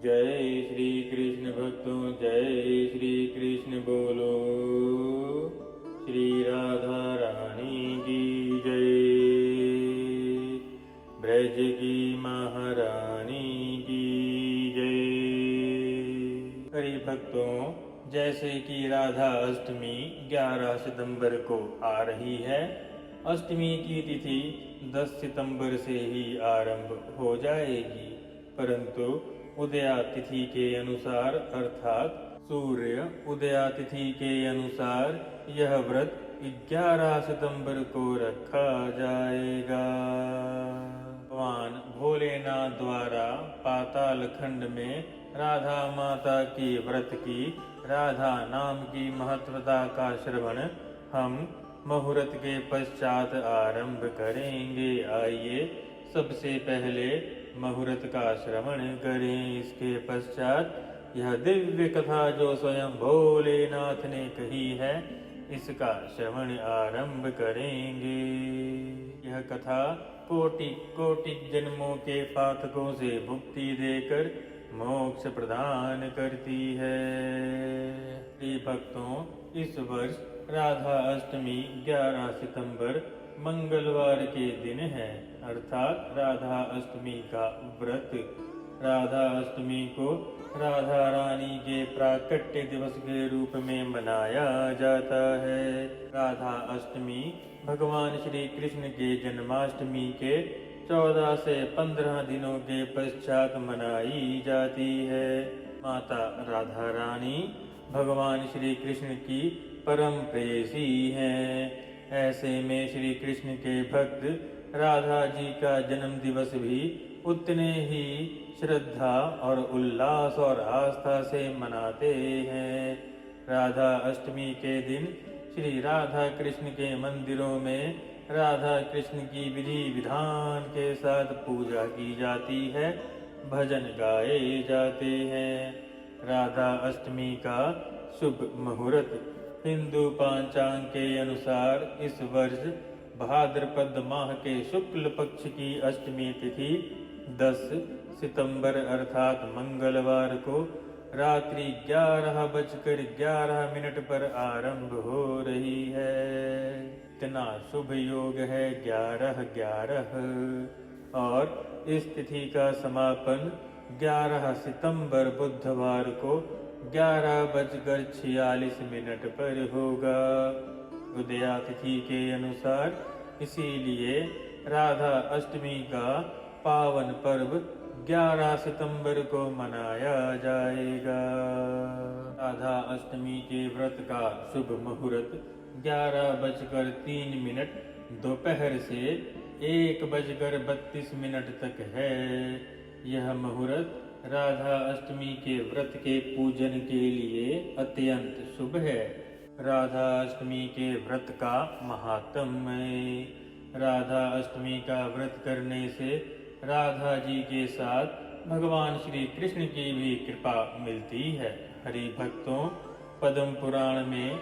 जय श्री कृष्ण भक्तों, जय श्री कृष्ण बोलो। श्री राधा रानी की जय, ब्रज की महारानी की जय। हरि भक्तों, जैसे कि राधा अष्टमी 11 सितंबर को आ रही है, अष्टमी की तिथि 10 सितंबर से ही आरंभ हो जाएगी, परंतु उदयातिथि के अनुसार अर्थात सूर्य उदयातिथि के अनुसार यह व्रत 11 सितंबर को रखा जाएगा। भगवान भोलेनाथ द्वारा पाताल खंड में राधा माता की व्रत की राधा नाम की महत्वता का श्रवण हम मुहूर्त के पश्चात आरंभ करेंगे। आइए सबसे पहले मुहूर्त का श्रवण करें। इसके पश्चात यह दिव्य कथा जो स्वयं भोलेनाथ ने कही है, इसका श्रवण आरंभ करेंगे। यह कथा कोटि कोटि जन्मों के पातकों से मुक्ति देकर मोक्ष प्रदान करती है। प्रिय भक्तों, इस वर्ष राधा अष्टमी 11 सितंबर मंगलवार के दिन है, अर्थात राधा अष्टमी का व्रत। राधा अष्टमी को राधा रानी के प्राकट्य दिवस के रूप में मनाया जाता है। राधा अष्टमी भगवान श्री कृष्ण के जन्माष्टमी के 14 से 15 दिनों के पश्चात मनाई जाती है। माता राधा रानी भगवान श्री कृष्ण की परम प्रेयसी हैं। ऐसे में श्री कृष्ण के भक्त राधा जी का जन्म दिवस भी उतने ही श्रद्धा और उल्लास और आस्था से मनाते हैं। राधा अष्टमी के दिन श्री राधा कृष्ण के मंदिरों में राधा कृष्ण की विधि विधान के साथ पूजा की जाती है, भजन गाए जाते हैं। राधा अष्टमी का शुभ मुहूर्त हिंदू पांचांग के अनुसार इस वर्ष भाद्रपद माह के शुक्ल पक्ष की अष्टमी तिथि 10 सितंबर अर्थात मंगलवार को रात्रि 11:11 पर आरंभ हो रही है। इतना शुभ योग है 11-11, और इस तिथि का समापन 11 सितंबर बुधवार को 11:46 पर होगा उदयातिथि के अनुसार। इसीलिए राधा अष्टमी का पावन पर्व 11 सितंबर को मनाया जाएगा। राधा अष्टमी के व्रत का शुभ मुहूर्त 11:03 दोपहर से 1:32 तक है। यह मुहूर्त राधा अष्टमी के व्रत के पूजन के लिए अत्यंत शुभ है। राधा अष्टमी के व्रत का महात्म्य। राधा अष्टमी का व्रत करने से राधा जी के साथ भगवान श्री कृष्ण की भी कृपा मिलती है। हरि भक्तों, पद्म पुराण में,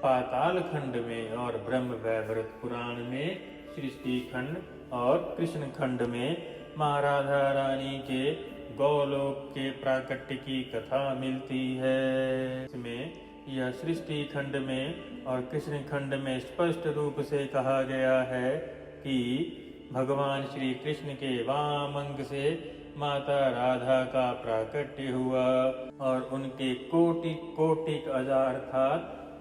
पाताल खंड में और ब्रह्म वैवर्त पुराण में सृष्टि खंड और कृष्ण खंड में माँ राधा रानी के गौलोक के प्राकट्य की कथा मिलती है। इसमें यह सृष्टि खंड में और कृष्ण खंड में स्पष्ट रूप से कहा गया है कि भगवान श्री कृष्ण के वाम अंग से माता राधा का प्राकट्य हुआ और उनके कोटि कोटि अर्थात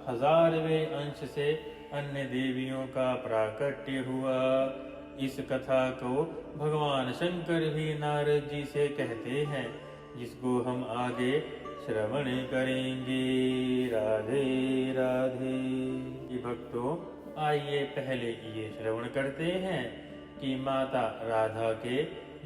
1000वें अंश से अन्य देवियों का प्राकट्य हुआ। इस कथा को भगवान शंकर भी नारद जी से कहते हैं, जिसको हम आगे श्रवण करेंगे। राधे राधे। भक्तों, आइए पहले ये श्रवण करते हैं कि माता राधा के,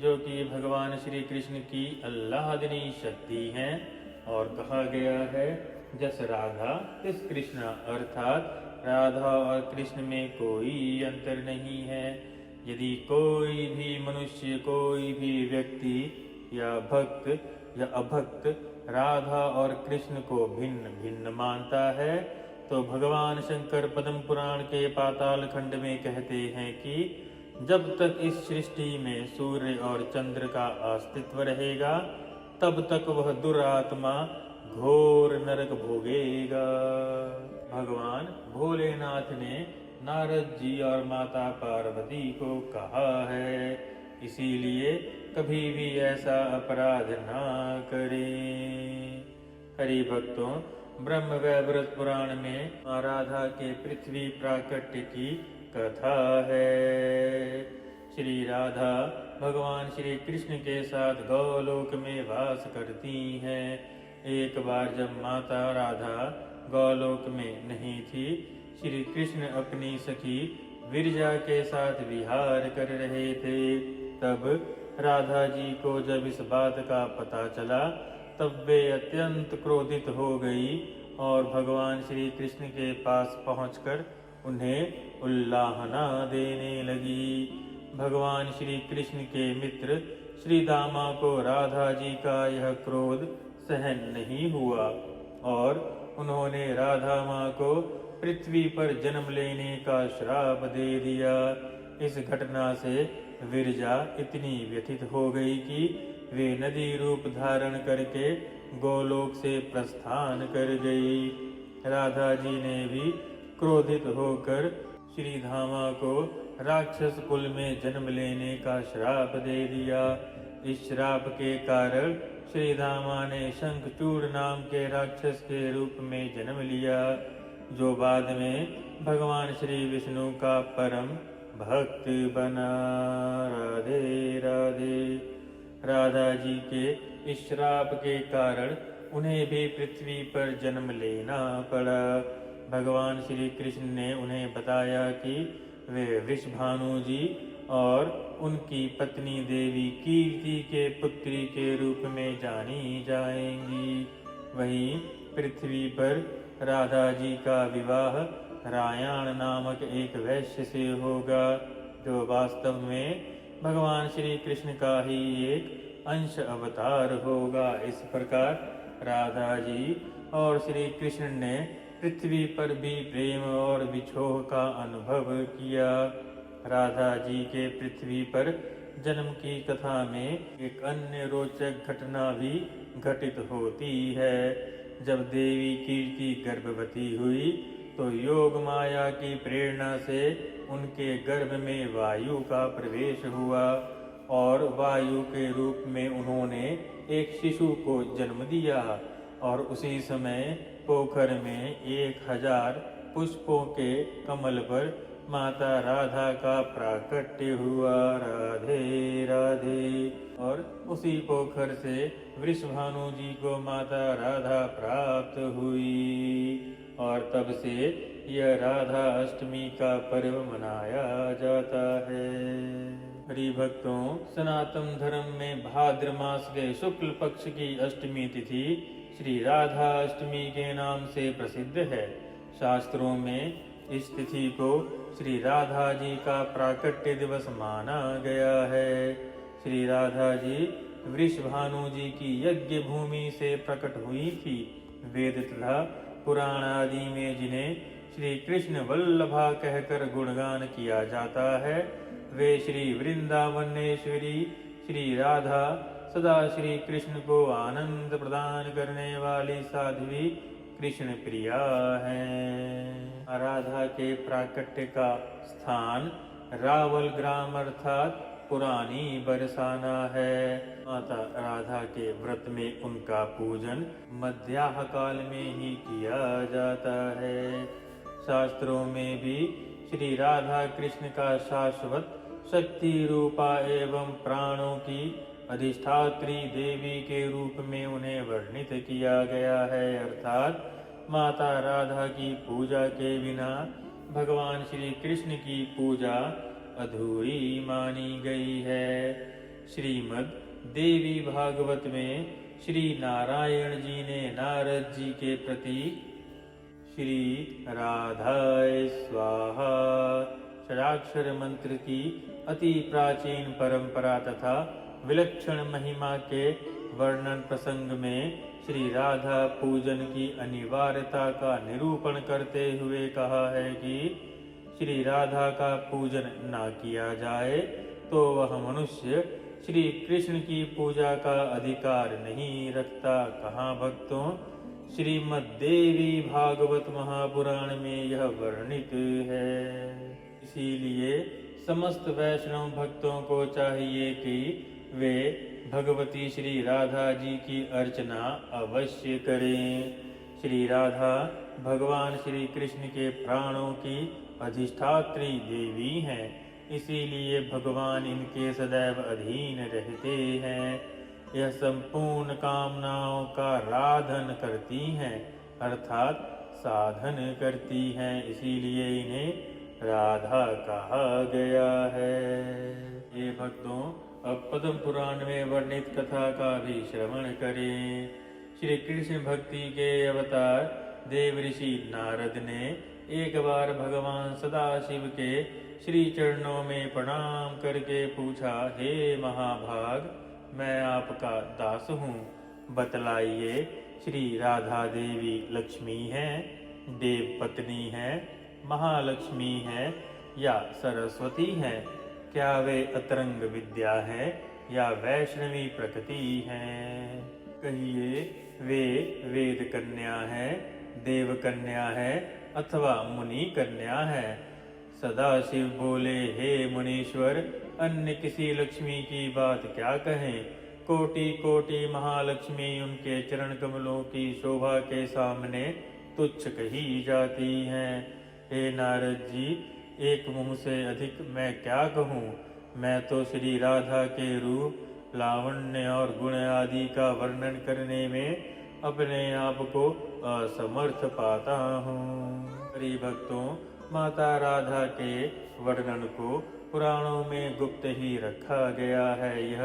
जो कि भगवान श्री कृष्ण की अल्लाहदिनी शक्ति हैं, और कहा गया है जस राधा तिस कृष्ण, अर्थात राधा और कृष्ण में कोई अंतर नहीं है। यदि कोई भी मनुष्य, कोई भी व्यक्ति या भक्त या अभक्त राधा और कृष्ण को भिन्न भिन्न मानता है, तो भगवान शंकर पद्म पुराण के पाताल खंड में कहते हैं कि जब तक इस सृष्टि में सूर्य और चंद्र का अस्तित्व रहेगा, तब तक वह दुरात्मा घोर नरक भोगेगा। भगवान भोलेनाथ ने नारद जी और माता पार्वती को कहा है, इसीलिए कभी भी ऐसा अपराध ना करें। हरि भक्तों, ब्रह्म वैवर्त पुराण में माँ राधा के पृथ्वी प्राकट्य की कथा है। श्री राधा भगवान श्री कृष्ण के साथ गौलोक में वास करती हैं। एक बार जब माता राधा गौलोक में नहीं थी, श्री कृष्ण अपनी सखी विरजा के साथ विहार कर रहे थे। तब राधा जी को जब इस बात का पता चला, तब वे अत्यंत क्रोधित हो गई और भगवान श्री कृष्ण के पास पहुंचकर उन्हें उल्लाहना देने लगी। भगवान श्री कृष्ण के मित्र श्री दामा को राधा जी का यह क्रोध सहन नहीं हुआ और उन्होंने राधा माँ को पृथ्वी पर जन्म लेने का श्राप दे दिया। इस घटना से विरजा इतनी व्यथित हो गई कि वे नदी रूप धारण करके गोलोक से प्रस्थान कर गई। राधा जी ने भी क्रोधित होकर श्री धामा को राक्षस कुल में जन्म लेने का श्राप दे दिया। इस श्राप के कारण श्री धामा ने शंखचूड़ नाम के राक्षस के रूप में जन्म लिया, जो बाद में भगवान श्री विष्णु का परम भक्त बना। राधे राधे। राधा जी के इस श्राप के कारण उन्हें भी पृथ्वी पर जन्म लेना पड़ा। भगवान श्री कृष्ण ने उन्हें बताया कि वे वृषभानु जी और उनकी पत्नी देवी कीर्ति के पुत्री के रूप में जानी जाएंगी। वहीं पृथ्वी पर राधा जी का विवाह रायाण नामक एक वैश्य से होगा, जो वास्तव में भगवान श्री कृष्ण का ही एक अंश अवतार होगा। इस प्रकार राधा जी और श्री कृष्ण ने पृथ्वी पर भी प्रेम और विछोह का अनुभव किया। राधा जी के पृथ्वी पर जन्म की कथा में एक अन्य रोचक घटना भी घटित होती है। जब देवी कीर्ति गर्भवती हुई तो योग माया की प्रेरणा से उनके गर्भ में वायु का प्रवेश हुआ और वायु के रूप में उन्होंने एक शिशु को जन्म दिया और उसी समय पोखर में 1000 पुष्पों के कमल पर माता राधा का प्राकट्य हुआ। राधे राधे। और उसी पोखर से वृषभानु जी को माता राधा प्राप्त हुई और तब से यह राधा अष्टमी का पर्व मनाया जाता है। हरि भक्तों, सनातन धर्म में भाद्र मास के शुक्ल पक्ष की अष्टमी तिथि श्री राधा अष्टमी के नाम से प्रसिद्ध है। शास्त्रों में इस तिथि को श्री राधा जी का प्राकट्य दिवस माना गया है। श्री राधा जी वृषभानु जी की यज्ञ भूमि से प्रकट हुई थी। वेद तथा पुराण आदि में जिन्हें श्री कृष्ण वल्लभा कहकर गुणगान किया जाता है, वे श्री वृंदावनेश्वरी श्री राधा सदा श्री कृष्ण को आनंद प्रदान करने वाली साध्वी कृष्ण प्रिया है। राधा के प्राकट्य का स्थान रावल ग्राम अर्थात पुरानी बरसाना है। माता राधा के व्रत में उनका पूजन मध्याह्न काल में ही किया जाता है। शास्त्रों में भी श्री राधा कृष्ण का शाश्वत शक्ति रूपा एवं प्राणों की अधिष्ठात्री देवी के रूप में उन्हें वर्णित किया गया है, अर्थात माता राधा की पूजा के बिना भगवान श्री कृष्ण की पूजा अधूरी मानी गई है। श्रीमद् देवी भागवत में श्री नारायण जी ने नारद जी के प्रति श्री राधाय स्वाहा षडाक्षर मंत्र की अति प्राचीन परंपरा तथा विलक्षण महिमा के वर्णन प्रसंग में श्री राधा पूजन की अनिवार्यता का निरूपण करते हुए कहा है कि श्री राधा का पूजन न किया जाए तो वह मनुष्य श्री कृष्ण की पूजा का अधिकार नहीं रखता। कहाँ भक्तों, श्रीमद् देवी भागवत महापुराण में यह वर्णित है। इसीलिए समस्त वैष्णव भक्तों को चाहिए कि वे भगवती श्री राधा जी की अर्चना अवश्य करें। श्री राधा भगवान श्री कृष्ण के प्राणों की अधिष्ठात्री देवी हैं, इसीलिए भगवान इनके सदैव अधीन रहते हैं। यह संपूर्ण कामनाओं का राधन करती हैं, अर्थात साधन करती हैं, इसीलिए इन्हें राधा कहा गया है। ये भक्तों, अब पद्म पुराण में वर्णित कथा का भी श्रवण करें। श्री कृष्ण भक्ति के अवतार देव ऋषि नारद ने एक बार भगवान सदाशिव के श्री चरणों में प्रणाम करके पूछा, हे महाभाग, मैं आपका दास हूँ, बतलाइए श्री राधा देवी लक्ष्मी हैं, देव पत्नी हैं, महालक्ष्मी हैं या सरस्वती हैं? क्या वे अतरंग विद्या हैं या वैष्णवी प्रकृति हैं? कहिए, वे वेद कन्या है, देव कन्या है अथवा मुनि कन्या है? सदाशिव बोले, हे मुनीश्वर, अन्य किसी लक्ष्मी की बात क्या कहें? कोटि कोटि महालक्ष्मी उनके चरण कमलों की शोभा के सामने तुच्छ कही जाती हैं। हे नारद जी, एक मुंह से अधिक मैं क्या कहूँ? मैं तो श्री राधा के रूप, लावण्य और गुण आदि का वर्णन करने में अपने आप को असमर्थ पाता हूँ। हरि भक्तों, माता राधा के वर्णन को पुराणों में गुप्त ही रखा गया है। यह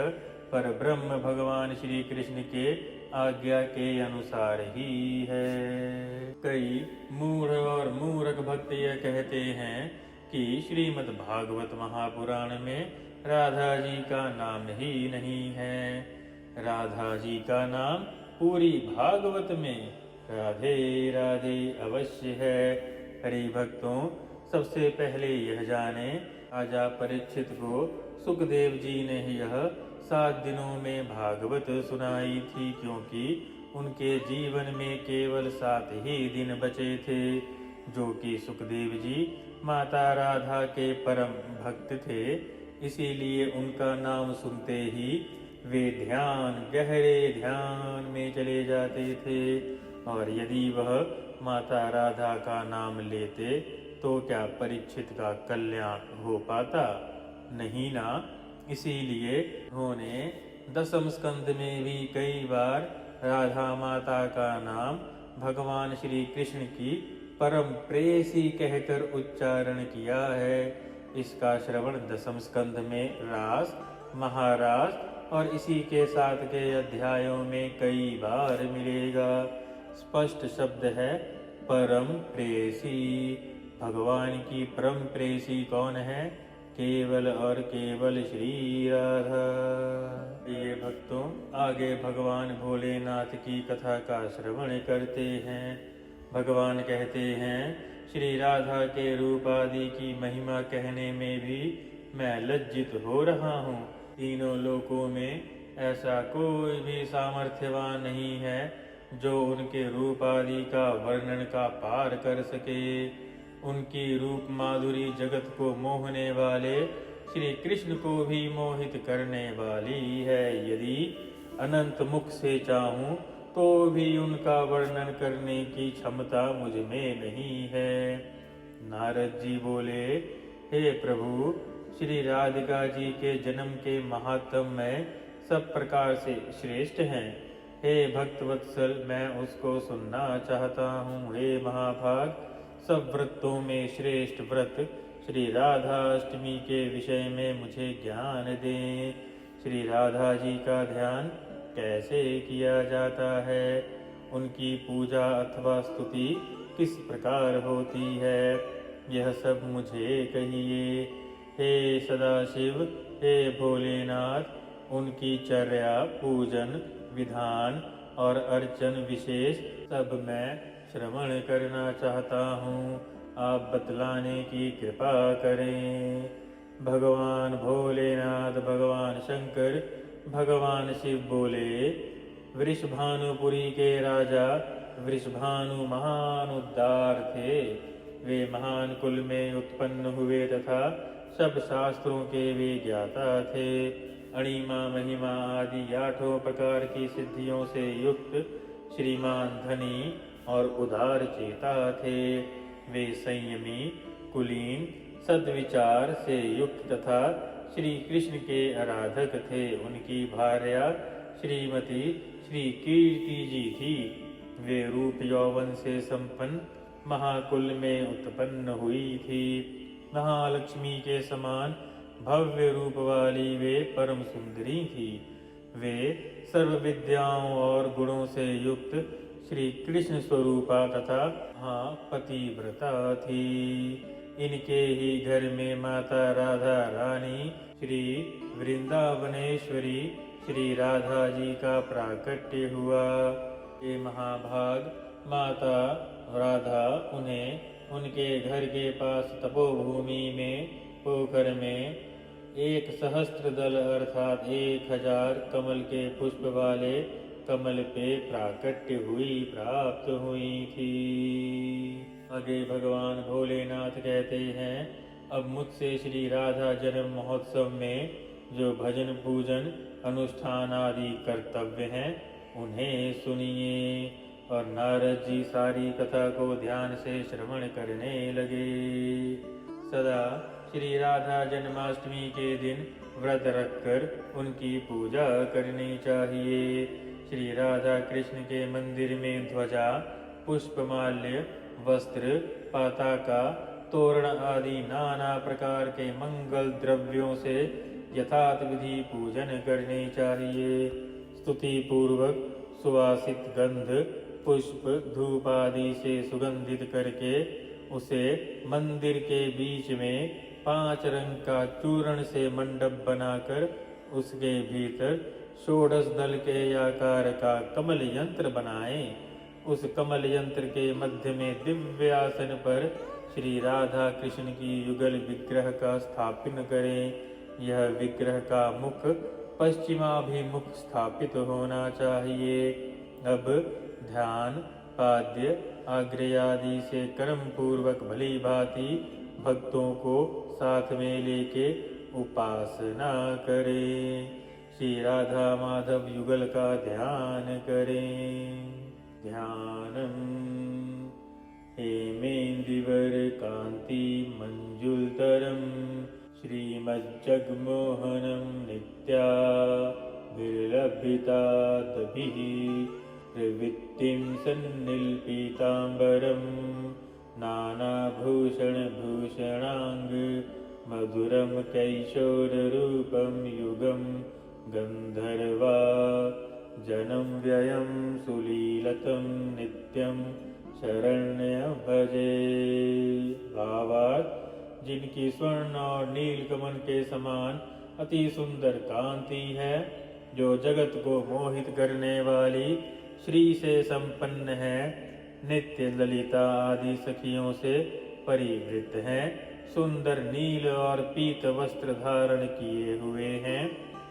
पर ब्रह्म भगवान श्री कृष्ण के आज्ञा के अनुसार ही है। कई मूढ़ और मूर्ख भक्त यह कहते हैं कि श्रीमद् भागवत महापुराण में राधा जी का नाम ही नहीं है। राधा जी का नाम पूरी भागवत में राधे राधे अवश्य है। हरि भक्तों, सबसे पहले यह जाने, राजा परीक्षित को सुखदेव जी ने यह 7 दिनों में भागवत सुनाई थी, क्योंकि उनके जीवन में केवल 7 ही दिन बचे थे, जो कि सुखदेव जी माता राधा के परम भक्त थे। इसीलिए उनका नाम सुनते ही वे गहरे ध्यान में चले जाते थे, और यदि वह माता राधा का नाम लेते तो क्या परीक्षित का कल्याण हो पाता? नहीं ना। इसीलिए उन्होंने 10वें स्कंद में भी कई बार राधा माता का नाम भगवान श्री कृष्ण की परम प्रेयसी कहकर उच्चारण किया है। इसका श्रवण 10वें स्कंद में रास, महारास और इसी के साथ के अध्यायों में कई बार मिलेगा। स्पष्ट शब्द है परम प्रेयसी। भगवान की परम प्रेयसी कौन है? केवल और केवल श्री राधा। ये भक्तों, आगे भगवान भोलेनाथ की कथा का श्रवण करते हैं। भगवान कहते हैं, श्री राधा के रूप आदि की महिमा कहने में भी मैं लज्जित हो रहा हूँ। तीनों लोकों में ऐसा कोई भी सामर्थ्यवान नहीं है जो उनके रूप आदि का वर्णन का पार कर सके। उनकी रूप माधुरी जगत को मोहने वाले श्री कृष्ण को भी मोहित करने वाली है। यदि अनंत मुख से चाहूं तो भी उनका वर्णन करने की क्षमता मुझ में नहीं है। नारद जी बोले, हे प्रभु, श्री राधिका जी के जन्म के महात्म में सब प्रकार से श्रेष्ठ हैं। हे भक्तवत्सल, मैं उसको सुनना चाहता हूँ। हे महाभाग, सब व्रतों में श्रेष्ठ व्रत श्री राधा अष्टमी के विषय में मुझे ज्ञान दें। श्री राधा जी का ध्यान कैसे किया जाता है? उनकी पूजा अथवा स्तुति किस प्रकार होती है? यह सब मुझे कहिए। हे सदाशिव, हे भोलेनाथ, उनकी चर्या, पूजन विधान और अर्चन विशेष सब मैं श्रवण करना चाहता हूँ। आप बतलाने की कृपा करें। भगवान भोलेनाथ भगवान शंकर भगवान शिव बोले, वृषभानुपुरी के राजा वृषभानु महान उद्धार थे। वे महान कुल में उत्पन्न हुए तथा सब शास्त्रों के वे ज्ञाता थे। अणिमा महिमा आदि 8 प्रकार की सिद्धियों से युक्त श्रीमान धनी और उदार चेता थे। वे संयमी, कुलीन, सद्विचार से युक्त तथा श्री कृष्ण के आराधक थे। उनकी भार्या श्रीमती श्री कीर्ति जी थी। वे रूप यौवन से संपन्न महाकुल में उत्पन्न हुई थी। महालक्ष्मी के समान भव्य रूप वाली वे परम सुंदरी थी। वे सर्व विद्याओं और गुणों से युक्त श्री कृष्ण स्वरूपा तथा पतिव्रता थी। इनके ही घर में माता राधा रानी श्री वृंदावनेश्वरी श्री राधा जी का प्राकट्य हुआ। ये महाभाग माता राधा उन्हें उनके घर के पास तपोभूमि में पोखर में 1,000 दल अर्थात 1000 कमल के पुष्प वाले कमल पे प्राकट्य हुई प्राप्त हुई थी। आगे भगवान भोलेनाथ कहते हैं, अब मुझसे श्री राधा जन्म महोत्सव में जो भजन पूजन अनुष्ठान आदि कर्तव्य हैं उन्हें सुनिए। और नारद जी सारी कथा को ध्यान से श्रवण करने लगे। सदा श्री राधा जन्माष्टमी के दिन व्रत रखकर उनकी पूजा करनी चाहिए। श्री राधा कृष्ण के मंदिर में ध्वजा, पुष्पमाल्य, वस्त्र, पताका, तोरण आदि नाना प्रकार के मंगल द्रव्यों से यथार्थ विधि पूजन करनी चाहिए। स्तुति पूर्वक सुवासित गंध, पुष्प, धूप आदि से सुगंधित करके उसे मंदिर के बीच में 5 रंग का चूर्ण से मंडप बनाकर उसके भीतर 16 दल के आकार का कमल यंत्र बनाएं। उस कमल यंत्र के मध्य में दिव्य आसन पर श्री राधा कृष्ण की युगल विग्रह का स्थापन करें। यह विग्रह का मुख पश्चिमाभिमुख स्थापित होना चाहिए। अब ध्यान, पाद्य, आग्रह आदि से कर्म पूर्वक भली भांति भक्तों को साथ में लेके उपासना करें। श्री राधा माधव युगल का ध्यान करें। ध्यानम हेमेंदिवर कांति मंजुलतरम श्रीमज्जगमोहनम नित्या विलभिता दभिः प्रवृत्तिं सन्निल्पिताम्बरं नानाभूषणभूषणांग मधुरं कैशोररूपं युगं गंधर्वा जनं व्ययं सुलीलतं नित्यं शरण्यं भजे। भावार्थ, जिनकी स्वर्ण और नीलकमल के समान अति सुंदर कांति है, जो जगत को मोहित करने वाली श्री से संपन्न है, नित्य ललिता आदि सखियों से परिवृत हैं, सुंदर नील और पीत वस्त्र धारण किए हुए हैं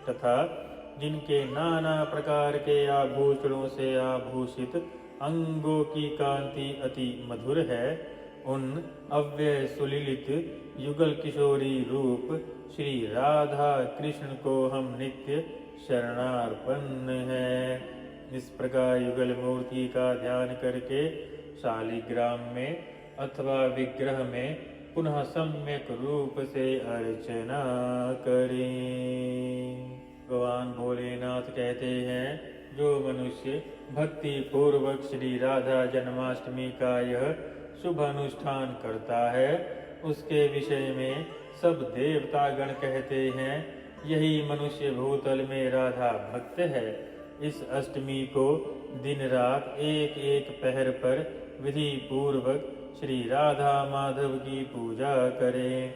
तथा जिनके नाना प्रकार के आभूषणों से आभूषित अंगों की कांति अति मधुर है, उन अव्यय सुलीलित युगल किशोरी रूप श्री राधा कृष्ण को हम नित्य शरणार्पण है। इस प्रकार युगल मूर्ति का ध्यान करके शालिग्राम में अथवा विग्रह में पुनः सम्यक रूप से अर्चना करें। भगवान भोलेनाथ कहते हैं, जो मनुष्य भक्ति पूर्वक श्री राधा जन्माष्टमी का यह शुभ अनुष्ठान करता है, उसके विषय में सब देवतागण कहते हैं, यही मनुष्य भूतल में राधा भक्त है। इस अष्टमी को दिन रात एक एक पहर पर विधि पूर्वक श्री राधा माधव की पूजा करें।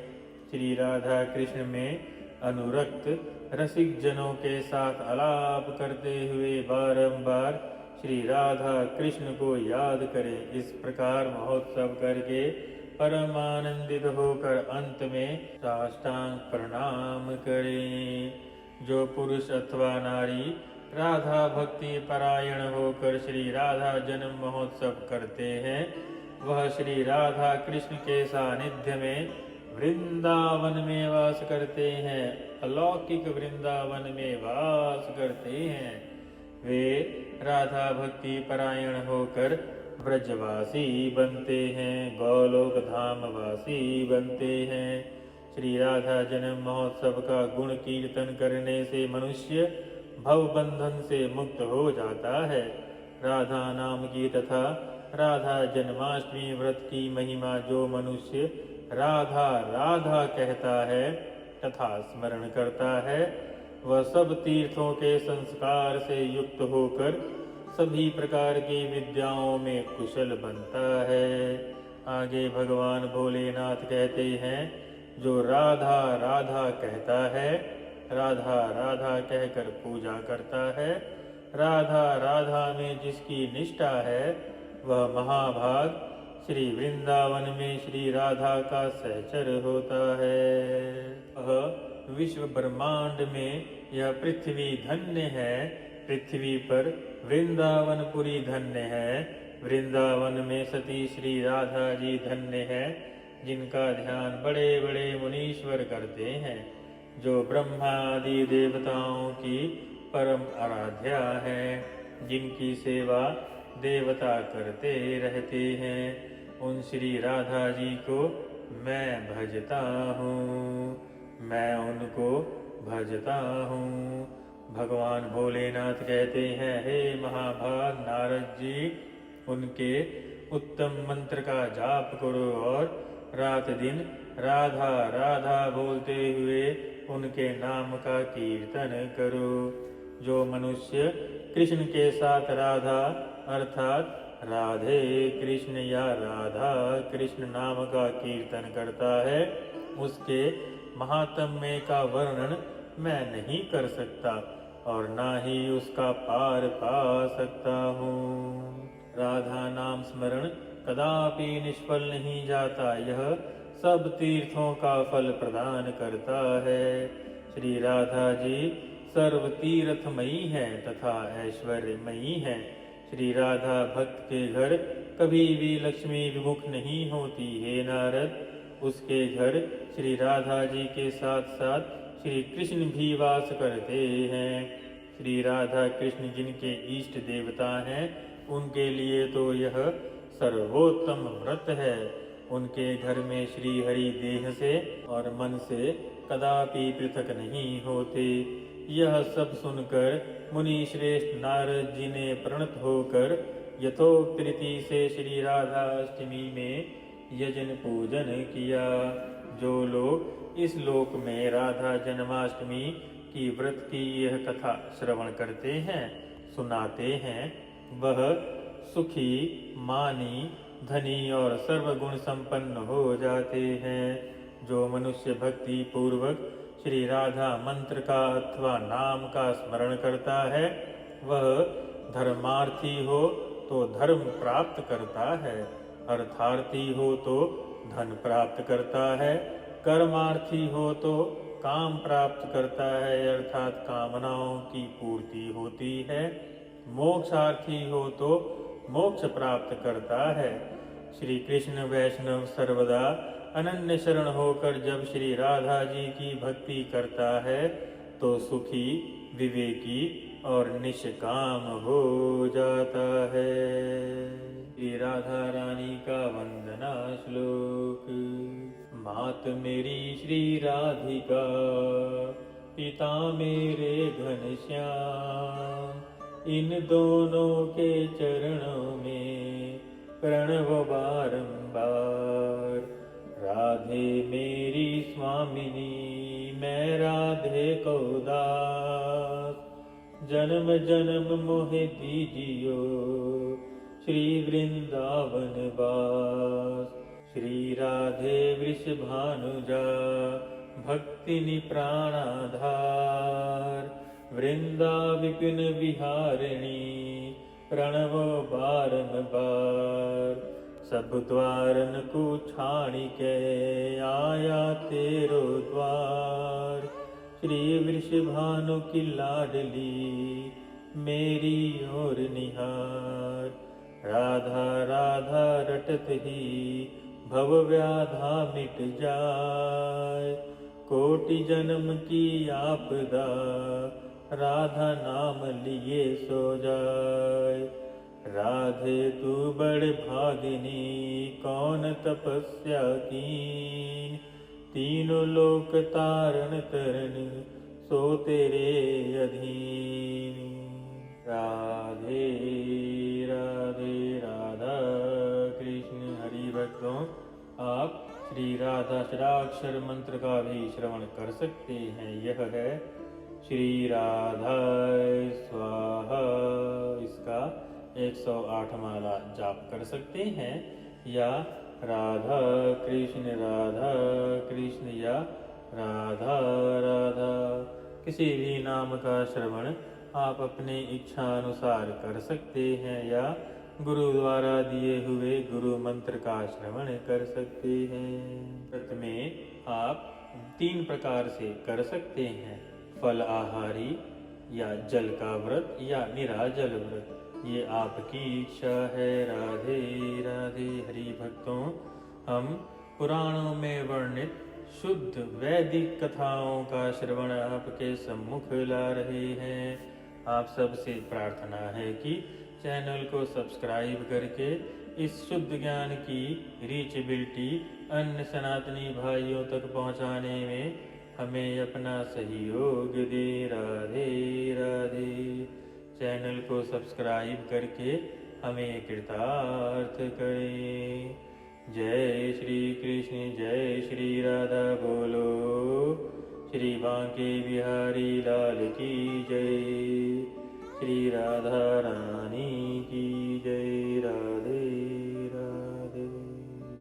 श्री राधा कृष्ण में अनुरक्त रसिक जनों के साथ आलाप करते हुए बारंबार श्री राधा कृष्ण को याद करें। इस प्रकार महोत्सव करके परमानंदित होकर अंत में साष्टांग प्रणाम करें। जो पुरुष अथवा नारी राधा भक्ति परायण होकर श्री राधा जन्म महोत्सव करते हैं, वह श्री राधा कृष्ण के सानिध्य में वृंदावन में वास करते हैं, अलौकिक वृंदावन में वास करते हैं। वे राधा भक्ति परायण होकर ब्रजवासी बनते हैं, गोलोक धाम वासी बनते हैं। श्री राधा जन्म महोत्सव का गुण कीर्तन करने से मनुष्य भव बंधन से मुक्त हो जाता है। राधा नाम की तथा राधा जन्माष्टमी व्रत की महिमा जो मनुष्य राधा राधा कहता है तथा स्मरण करता है, वह सब तीर्थों के संस्कार से युक्त होकर सभी प्रकार की विद्याओं में कुशल बनता है। आगे भगवान भोलेनाथ कहते हैं, जो राधा राधा कहता है, राधा राधा कहकर पूजा करता है, राधा राधा में जिसकी निष्ठा है, वह महाभाग श्री वृंदावन में श्री राधा का सहचर होता है। वह विश्व ब्रह्मांड में यह पृथ्वी धन्य है, पृथ्वी पर वृंदावनपुरी धन्य है, वृंदावन में सती श्री राधा जी धन्य है, जिनका ध्यान बड़े बड़े मुनीश्वर करते हैं। जो ब्रह्मा आदि देवताओं की परम आराध्या है, जिनकी सेवा देवता करते रहते हैं, उन श्री राधा जी को मैं भजता हूँ, मैं उनको भजता हूँ। भगवान भोलेनाथ कहते हैं, हे महाभाग नारद जी, उनके उत्तम मंत्र का जाप करो और रात दिन राधा राधा बोलते हुए उनके नाम का कीर्तन करो। जो मनुष्य कृष्ण के साथ राधा अर्थात राधे कृष्ण या राधा कृष्ण नाम का कीर्तन करता है, उसके महात्म्य का वर्णन मैं नहीं कर सकता और ना ही उसका पार पा सकता हूँ। राधा नाम स्मरण कदापि निष्फल नहीं जाता, यह सब तीर्थों का फल प्रदान करता है। श्री राधा जी सर्व तीर्थमयी है तथा ऐश्वर्यमयी है। श्री राधा भक्त के घर कभी भी लक्ष्मी विमुख नहीं होती। हे नारद, उसके घर श्री राधा जी के साथ साथ श्री कृष्ण भी वास करते हैं। श्री राधा कृष्ण जिनके इष्ट देवता हैं, उनके लिए तो यह सर्वोत्तम व्रत है। उनके घर में श्री हरि देह से और मन से कदापि पृथक नहीं होते। यह सब सुनकर मुनि श्रेष्ठ नारद जी ने प्रणत होकर यथोक्त रीति से श्री राधा अष्टमी में यजन पूजन किया। जो लोग इस लोक में राधा जन्माष्टमी की व्रत की यह कथा श्रवण करते हैं, सुनाते हैं, वह सुखी, मानी, धनी और सर्वगुण संपन्न हो जाते हैं। जो मनुष्य भक्ति पूर्वक श्री राधा मंत्र का अथवा नाम का स्मरण करता है, वह धर्मार्थी हो तो धर्म प्राप्त करता है, अर्थार्थी हो तो धन प्राप्त करता है, कर्मार्थी हो तो काम प्राप्त करता है अर्थात कामनाओं की पूर्ति होती है, मोक्षार्थी हो तो मोक्ष प्राप्त करता है। श्री कृष्ण वैष्णव सर्वदा अनन्य शरण होकर जब श्री राधा जी की भक्ति करता है तो सुखी, विवेकी और निष्काम हो जाता है। श्री राधा रानी का वंदना श्लोक। मात मेरी श्री राधिका, पिता मेरे घनश्याम, इन दोनों के चरणों में प्रणव बारंबार। राधे मेरी स्वामिनी, मैं राधे को दास, जन्म जन्म मोहे दीजियो श्री वृंदावन वास। श्री राधे वृषभानुजा, भक्तिनि प्राणाधार, वृंदा विपिन विहारिणी, प्रणव बारंबार। सब द्वारन को छाणी के आया तेरो द्वार। श्री वृषभानु की लाडली मेरी ओर निहार। राधा राधा रटत ही भव व्याधा मिट जाय। कोटि जन्म की आपदा राधा नाम लिए सो जाय। राधे तू बड़ भागिनी कौन तपस्या कीन। तीनों लोक तारण तरन सो तेरे अधीन। राधे राधे राधा कृष्ण। हरि भक्तों, आप श्री राधा षडाक्षर मंत्र का भी श्रवण कर सकते हैं। यह है श्री राधा स्वाहा। इसका 108 माला जाप कर सकते हैं, या राधा कृष्ण या राधा राधा किसी भी नाम का श्रवण आप अपने इच्छा अनुसार कर सकते हैं, या गुरु द्वारा दिए हुए गुरु मंत्र का श्रवण कर सकते हैं। व्रत में आप 3 प्रकार से कर सकते हैं, फल आहारी या जल का व्रत या निराजल व्रत। ये आपकी इच्छा है। राधे राधे। हरि भक्तों, हम पुराणों में वर्णित शुद्ध वैदिक कथाओं का श्रवण आपके सम्मुख ला रहे हैं। आप सबसे प्रार्थना है कि चैनल को सब्सक्राइब करके इस शुद्ध ज्ञान की रीचेबिलिटी अन्य सनातनी भाइयों तक पहुंचाने में हमें अपना सहयोग दे। राधे राधे। चैनल को सब्सक्राइब करके हमें कृतार्थ करें। जय श्री कृष्ण, जय श्री राधा बोलो। श्री बांके बिहारी लाल की जय। श्री राधा रानी